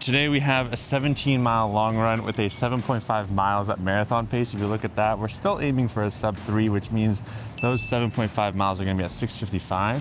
Today we have a 17-mile long run with a 7.5 miles at marathon pace. If you look at that, we're still aiming for a sub-3, which means those 7.5 miles are gonna be at 6:55. I'm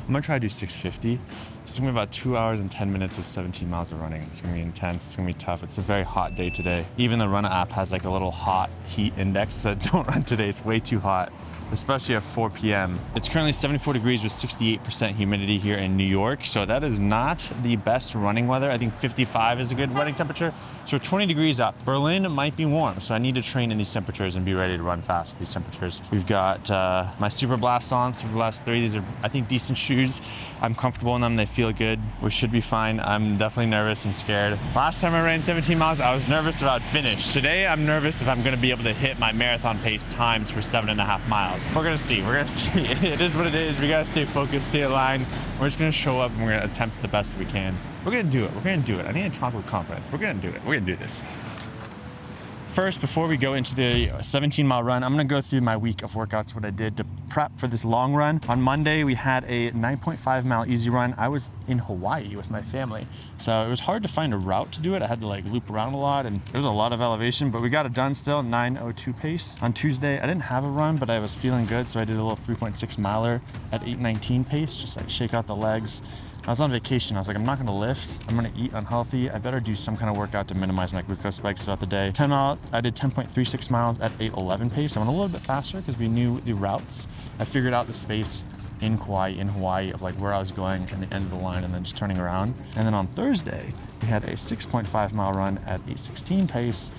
gonna try to do 6:50. It's gonna be about 2 hours and 10 minutes of 17 miles of running. It's gonna be intense, it's gonna be tough. It's a very hot day today. Even the Run app has like a little hot heat index. It said don't run today, it's way too hot, especially at 4 p.m. It's currently 74 degrees with 68% humidity here in New York. So that is not the best running weather. I think 55 is a good running temperature. So we're 20 degrees up. Berlin might be warm, so I need to train in these temperatures and be ready to run fast at these temperatures. We've got my Super Blast on, Super Blast 3. These are, I think, decent shoes. I'm comfortable in them, they feel good. We should be fine. I'm definitely nervous and scared. Last time I ran 17 miles, I was nervous about finish. Today, I'm nervous if I'm gonna be able to hit my marathon pace times for 7.5 miles. We're gonna see, It is what it is. We gotta stay focused, stay aligned. We're just gonna show up and we're gonna attempt the best that we can. We're gonna do it. I need to talk with confidence. We're gonna do it. We're gonna do this. First, before we go into the 17-mile run, I'm gonna go through my week of workouts, what I did to prep for this long run. On Monday, we had a 9.5 mile easy run. I was in Hawaii with my family, so it was hard to find a route to do it. I had to like loop around a lot and there was a lot of elevation, but we got it done still, 9:02 pace. On Tuesday, I didn't have a run, but I was feeling good, so I did a little 3.6 miler at 8:19 pace, just like shake out the legs. I was on vacation. I was like, I'm not gonna lift. I'm gonna eat unhealthy. I better do some kind of workout to minimize my glucose spikes throughout the day. 10 mile, I did 10.36 miles at 8:11 pace. I went a little bit faster because we knew the routes. I figured out the space in Hawaii of like where I was going and the end of the line and then just turning around. And then on Thursday, we had a 6.5 mile run at 8:16 pace.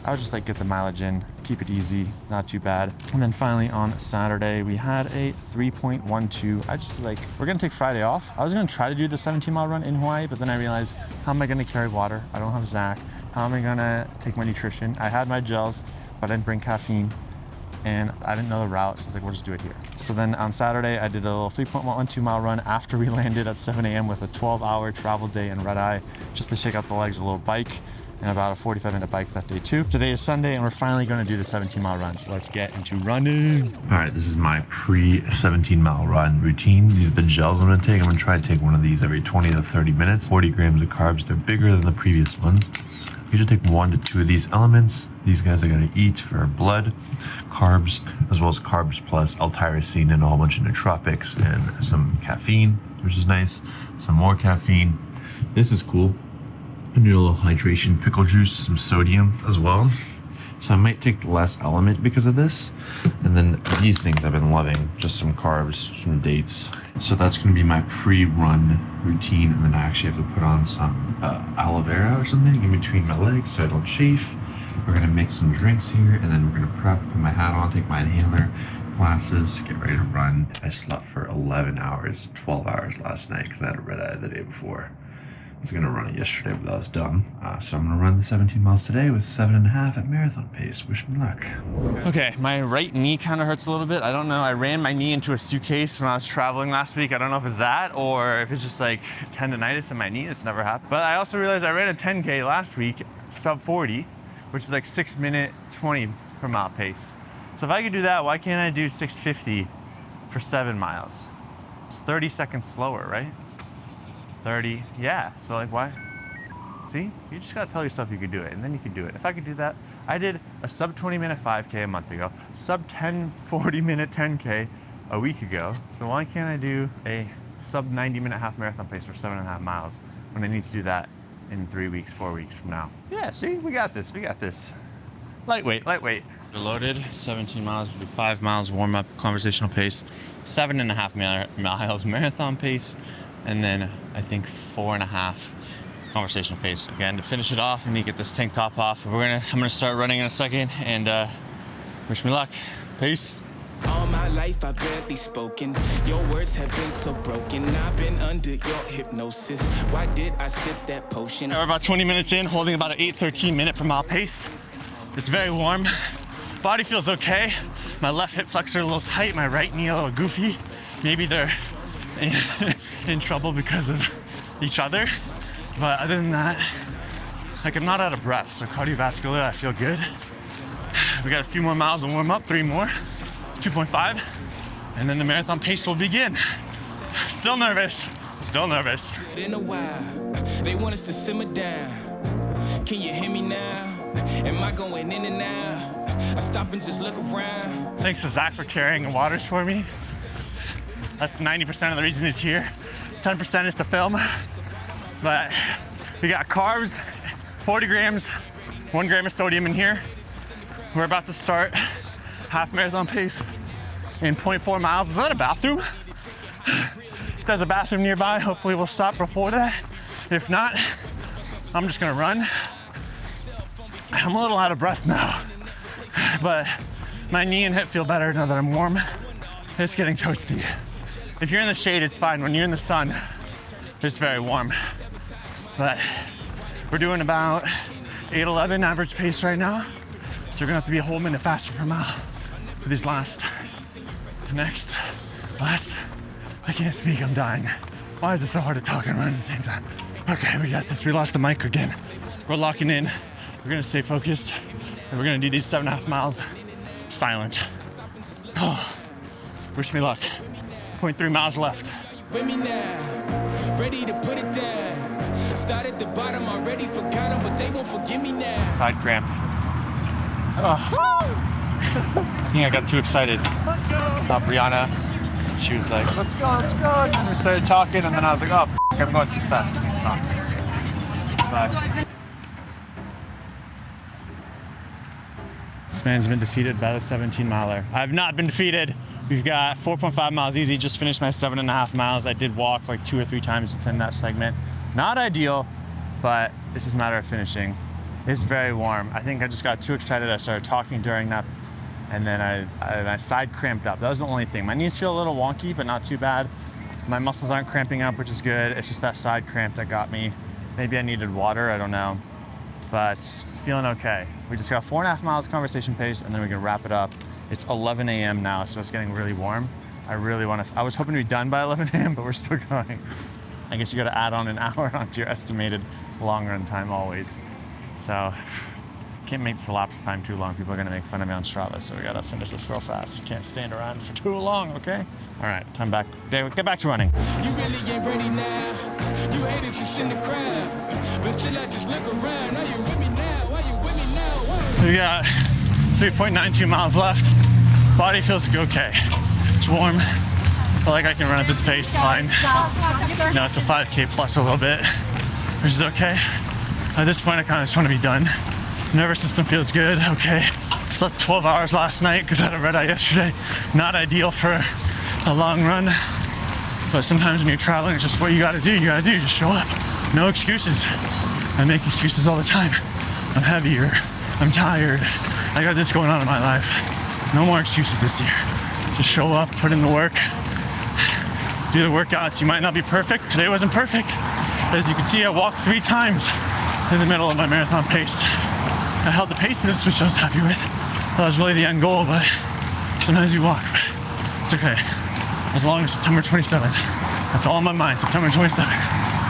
I was just like, get the mileage in, keep it easy, not too bad. And then finally on Saturday, we had a 3.12. I just like, we're gonna take Friday off. I was gonna try to do the 17-mile run in Hawaii, but then I realized, how am I gonna carry water? I don't have Zach. How am I gonna take my nutrition? I had my gels, but I didn't bring caffeine and I didn't know the route, so I was like, we'll just do it here. So then on Saturday, I did a little 3.12 mile run after we landed at 7 a.m. with a 12-hour travel day in red eye, just to shake out the legs with a little bike, and about a 45-minute bike that day too. Today is Sunday and we're finally gonna do the 17-mile run, so let's get into running. All right, this is my pre-17-mile run routine. These are the gels I'm gonna take. I'm gonna try to take one of these every 20 to 30 minutes. 40 grams of carbs, they're bigger than the previous ones. You should take 1 to 2 of these elements. These guys are gonna eat for blood, carbs, as well as carbs plus L-tyrosine and a whole bunch of nootropics and some caffeine, which is nice. Some more caffeine. This is cool. I need a little hydration, pickle juice, some sodium as well. So I might take less element because of this. And then these things I've been loving, just some carbs, some dates. So that's gonna be my pre-run routine. And then I actually have to put on some aloe vera or something in between my legs so I don't chafe. We're gonna make some drinks here and then we're gonna prep, put my hat on, take my inhaler, glasses, get ready to run. I slept for 11 hours, 12 hours last night because I had a red eye the day before. I was gonna run it yesterday, but that was dumb. So I'm gonna run the 17 miles today with 7.5 at marathon pace. Wish me luck. Okay, my right knee kind of hurts a little bit. I don't know, I ran my knee into a suitcase when I was traveling last week. I don't know if it's that or if it's just like tendonitis in my knee. It's never happened. But I also realized I ran a 10K last week, sub 40, which is like 6 minute 20 per mile pace. So if I could do that, why can't I do 6:50 for 7 miles? It's 30 seconds slower, right? 30, yeah, so like why? See, you just gotta tell yourself you could do it and then you can do it. If I could do that, I did a sub 20 minute 5K a month ago, sub 40 minute 10K a week ago. So why can't I do a sub 90 minute half marathon pace for 7.5 miles when I need to do that in 3 weeks, 4 weeks from now? Yeah, see, we got this. Lightweight. Loaded, 17 miles, we do 5 miles warm up, conversational pace, 7.5 miles marathon pace, and then I think 4.5 conversational pace. Again, to finish it off, I need to get this tank top off. I'm gonna start running in a second, and wish me luck. Peace. All my life I've barely spoken. Your words have been so broken. I've been under your hypnosis. Why did I sip that potion? We're about 20 minutes in, holding about an 8:13 minute per mile pace. It's very warm. Body feels okay. My left hip flexor a little tight, my right knee a little goofy. Maybe they're in trouble because of each other. But other than that, like I'm not out of breath. So cardiovascular, I feel good. We got a few more miles to warm up, 3 more, 2.5, and then the marathon pace will begin. Still nervous. In a while, They want us to simmer down. Can you hear me now? Am I going in and out? I stop and just look around. Thanks to Zach for carrying the waters for me. That's 90% of the reason he's here. 10% is to film. But we got carbs, 40 grams, 1 gram of sodium in here. We're about to start half marathon pace in 0.4 miles. Is that a bathroom? If there's a bathroom nearby, hopefully we'll stop before that. If not, I'm just gonna run. I'm a little out of breath now, but my knee and hip feel better now that I'm warm. It's getting toasty. If you're in the shade, it's fine. When you're in the sun, it's very warm. But we're doing about 8:11 average pace right now. So we're gonna have to be a whole minute faster per mile for these last, I can't speak, I'm dying. Why is it so hard to talk and run at the same time? Okay, we got this. We lost the mic again. We're locking in. We're gonna stay focused. And we're gonna do these 7.5 miles silent. Oh, wish me luck. 0.3 miles left. With me now, ready to put it down. Start at the bottom, already forgot them, but they won't forgive me now. Side cramp. I think I got too excited. Saw Brianna. She was like, let's go, let's go. And then we started talking, and then I was like, oh, I'm going too fast. Bye. This man's been defeated by the 17-miler. I've not been defeated. We've got 4.5 miles easy. Just finished my 7.5 miles. I did walk like 2 or 3 times within that segment. Not ideal, but it's just a matter of finishing. It's very warm. I think I just got too excited. I started talking during that, and then I side cramped up. That was the only thing. My knees feel a little wonky, but not too bad. My muscles aren't cramping up, which is good. It's just that side cramp that got me. Maybe I needed water, I don't know. But feeling okay. We just got 4.5 miles conversation pace, and then we can wrap it up. It's 11 a.m. now, so it's getting really warm. I really want to, I was hoping to be done by 11 a.m., but we're still going. I guess you got to add on an hour onto your estimated long run time always. So, can't make this elapsed time too long. People are gonna make fun of me on Strava, so we gotta finish this real fast. You can't stand around for too long, okay? All right, time back. Get back to running. You really ain't ready now. You haters just in the crowd. But till I just look around, are you with me now? Are you with me now? We got 3.92 miles left. Body feels okay. It's warm. I feel like I can run at this pace fine. You know, it's a 5K plus a little bit, which is okay. At this point, I kind of just want to be done. Nervous system feels good, okay. Slept 12 hours last night because I had a red eye yesterday. Not ideal for a long run, but sometimes when you're traveling, it's just what you gotta do. You gotta do, just show up. No excuses. I make excuses all the time. I'm heavier, I'm tired. I got this going on in my life. No more excuses this year. Just show up, put in the work. Do the workouts. You might not be perfect. Today wasn't perfect. As you can see, I walked 3 times in the middle of my marathon pace. I held the paces, which I was happy with. That was really the end goal, but sometimes you walk. It's okay. As long as September 27th. That's all in my mind, September 27th.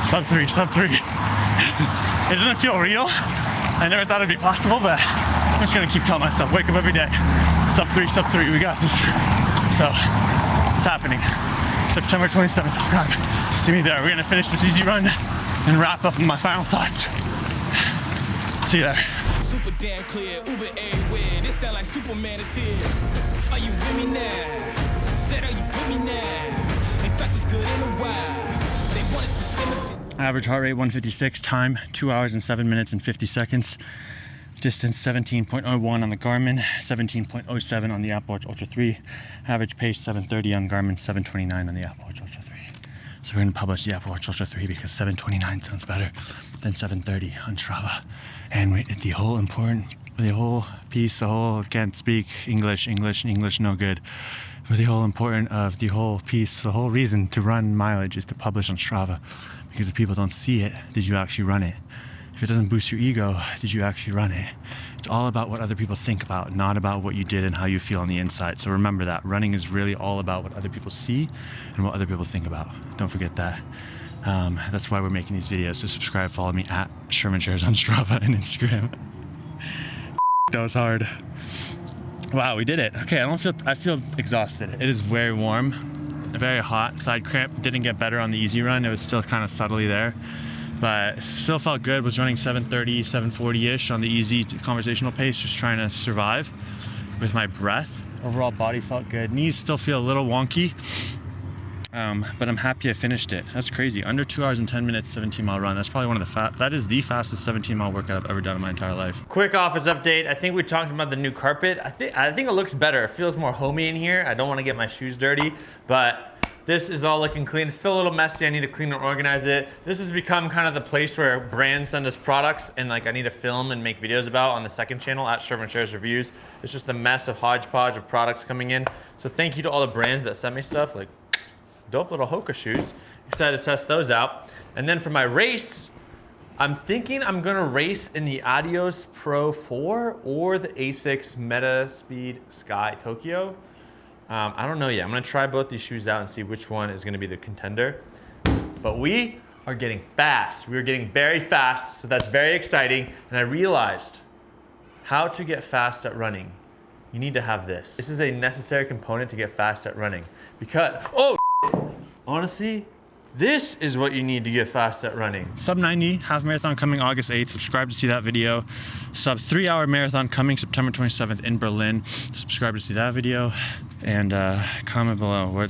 Sub-3, Sub-3. It doesn't feel real. I never thought it'd be possible, but I'm just gonna keep telling myself, wake up every day. Sub-3, Sub-3, we got this. So, it's happening. September 27th, subscribe. See me there. We're gonna finish this easy run and wrap up with my final thoughts. See you there. Super damn clear, Uber everywhere. This sound like Superman is here. Are you with me now? Said, are you with me now? In fact, it's good in a while. They want us to simmer. Average heart rate 156, time 2 hours and 7 minutes and 50 seconds. Distance 17.01 on the Garmin, 17.07 on the Apple Watch Ultra 3. Average pace 7:30 on Garmin, 7:29 on the Apple Watch Ultra 3. So we're gonna publish the Apple Watch Ultra 3 because 7:29 sounds better than 7:30 on Strava. And the whole piece, can't speak English, no good. But the whole important of the whole piece, the whole reason to run mileage is to publish on Strava. Because if people don't see it, did you actually run it? If it doesn't boost your ego, did you actually run it? It's all about what other people think about, not about what you did and how you feel on the inside. So remember that. Running is really all about what other people see and what other people think about. Don't forget that. That's why we're making these videos. So subscribe, follow me at Sherman Shares on Strava and Instagram. That was hard. Wow, we did it. Okay, I feel exhausted. It is very warm, very hot. Side cramp didn't get better on the easy run. It was still kind of subtly there. but still felt good. Was running 7:30, 7:40-ish on the easy conversational pace, just trying to survive with my breath. Overall body felt good. Knees still feel a little wonky, but I'm happy I finished it. That's crazy. Under 2 hours and 10 minutes, 17-mile run. That's probably one of the that is the fastest 17-mile workout I've ever done in my entire life. Quick office update. I think we talked about the new carpet. I think it looks better. It feels more homey in here. I don't want to get my shoes dirty, but this is all looking clean. It's still a little messy. I need to clean and organize it. This has become kind of the place where brands send us products and like I need to film and make videos about on the second channel at Shervin Shares Reviews. It's just a mess of hodgepodge of products coming in. So thank you to all the brands that sent me stuff, like dope little Hoka shoes. Excited to test those out. And then for my race, I'm thinking I'm gonna race in the Adios Pro 4 or the Asics Meta Speed Sky Tokyo. I don't know yet. I'm gonna try both these shoes out and see which one is gonna be the contender. But we are getting fast. We are getting very fast, so that's very exciting. And I realized how to get fast at running. You need to have this. This is a necessary component to get fast at running. Because, honestly, this is what you need to get fast at running. Sub 90 half marathon coming August 8th. Subscribe to see that video. Sub 3-hour marathon coming September 27th in Berlin. Subscribe to see that video. And comment below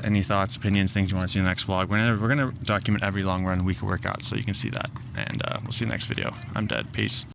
any thoughts, opinions, things you want to see in the next vlog. We're gonna document every long run week of workouts so you can see that. And we'll see you in the next video. I'm dead. Peace.